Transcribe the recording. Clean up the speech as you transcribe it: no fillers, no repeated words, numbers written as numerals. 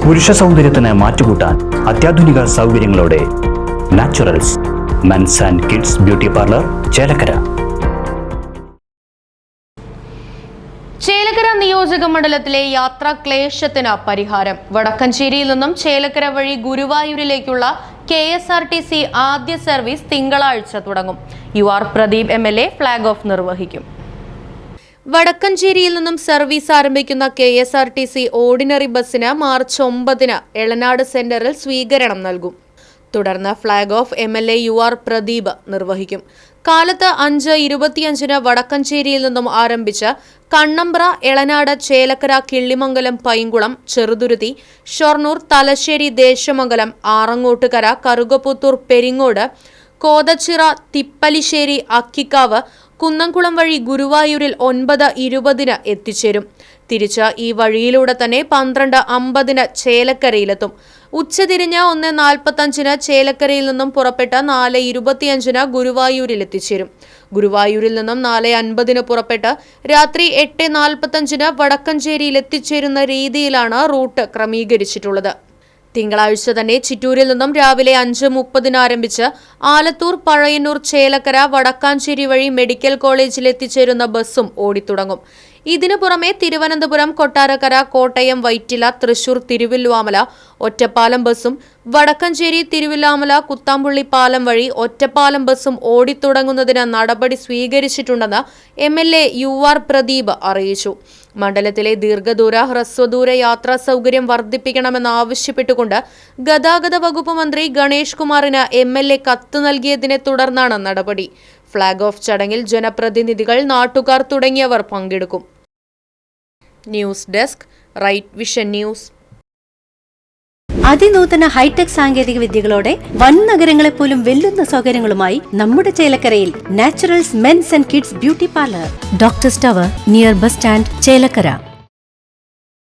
പുരുഷ സൗന്ദര്യത്തിന് മാറ്റുകൂട്ടാൻ അത്യാധുനിക സൗകര്യങ്ങളോടെ naturals mens and kids beauty parlour Chelakkara. Chelakkara നിയോജക മണ്ഡലത്തിലെ യാത്രാ ക്ലേശത്തിന് പരിഹാരം. വടക്കഞ്ചേരിയിൽ നിന്നും ചേലക്കര വഴി ഗുരുവായൂരിലേക്കുള്ള KSRTC ആദ്യ സർവീസ് തിങ്കളാഴ്ച തുടങ്ങും. UR Pradeep MLA flag off നിർവഹിക്കും. വടക്കഞ്ചേരിയിൽ നിന്നും സർവീസ് ആരംഭിക്കുന്ന KSRTC ഓർഡിനറി ബസ്സിന് മാർച്ച് 9 എളനാട് സെന്ററിൽ സ്വീകരണം നൽകും. തുടർന്ന് flag off MLA UR Pradeep നിർവഹിക്കും. കാലത്ത് 5:25 വടക്കഞ്ചേരിയിൽ നിന്നും ആരംഭിച്ച് കണ്ണമ്പ്ര, എളനാട്, ചേലക്കര, കിള്ളിമംഗലം, പൈങ്കുളം, ചെറുതുരുത്തി, ഷൊർണൂർ, തലശ്ശേരി, ദേശമംഗലം, ആറങ്ങോട്ടുകര, കറുകപ്പുത്തൂർ, പെരിങ്ങോട്, കോതച്ചിറ, തിപ്പലിശ്ശേരി, അക്കിക്കാവ്, കുന്നംകുളം വഴി ഗുരുവായൂരിൽ 9:20 എത്തിച്ചേരും. തിരിച്ച് ഈ വഴിയിലൂടെ തന്നെ 12:50 ചേലക്കരയിലെത്തും. ഉച്ചതിരിഞ്ഞ് 1:45 ചേലക്കരയിൽ നിന്നും പുറപ്പെട്ട് 4:25 ഗുരുവായൂരിൽ എത്തിച്ചേരും. ഗുരുവായൂരിൽ നിന്നും 4:50 പുറപ്പെട്ട് രാത്രി 8:45 വടക്കഞ്ചേരിയിൽ എത്തിച്ചേരുന്ന രീതിയിലാണ് റൂട്ട് ക്രമീകരിച്ചിട്ടുള്ളത്. തിങ്കളാഴ്ച തന്നെ ചിറ്റൂരിൽ നിന്നും രാവിലെ 5:30 ആരംഭിച്ച് ആലത്തൂർ, പഴയന്നൂർ, ചേലക്കര, വടക്കാഞ്ചേരി വഴി മെഡിക്കൽ കോളേജിൽ എത്തിച്ചേരുന്ന ബസ്സും ഓടിത്തുടങ്ങും. ഇതിനു പുറമെ തിരുവനന്തപുരം, കൊട്ടാരക്കര, കോട്ടയം, വൈറ്റില, തൃശൂർ, തിരുവില്വാമല ഒറ്റപ്പാലം ബസ്സും വടക്കഞ്ചേരി, തിരുവില്ലാമല, കുത്താമ്പുള്ളി പാലം വഴി ഒറ്റപ്പാലം ബസ്സും ഓടിത്തുടങ്ങുന്നതിന് നടപടി സ്വീകരിച്ചിട്ടുണ്ടെന്ന് MLA UR പ്രദീപ് അറിയിച്ചു. മണ്ഡലത്തിലെ ദീർഘദൂര, ഹ്രസ്വദൂര യാത്രാ സൗകര്യം വർദ്ധിപ്പിക്കണമെന്നാവശ്യപ്പെട്ടുകൊണ്ട് ഗതാഗത വകുപ്പ് മന്ത്രി ഗണേഷ് കുമാറിന് MLA കത്ത് നൽകിയതിനെ തുടർന്നാണ് നടപടി. ഫ്ലാഗ് ഓഫ് ചടങ്ങിൽ ജനപ്രതിനിധികൾ, നാട്ടുകാർ തുടങ്ങിയവർ പങ്കെടുക്കും. News desk, right vision news. അതിനൂതന ഹൈടെക് സാങ്കേതിക വിദ്യകളോടെ വൻ നഗരങ്ങളെ പോലും വെല്ലുന്ന സൗകര്യങ്ങളുമായി നമ്മുടെ ചേലക്കരയിൽ naturals mens and kids beauty parlour, doctors tower, near bus stand, Chelakkara.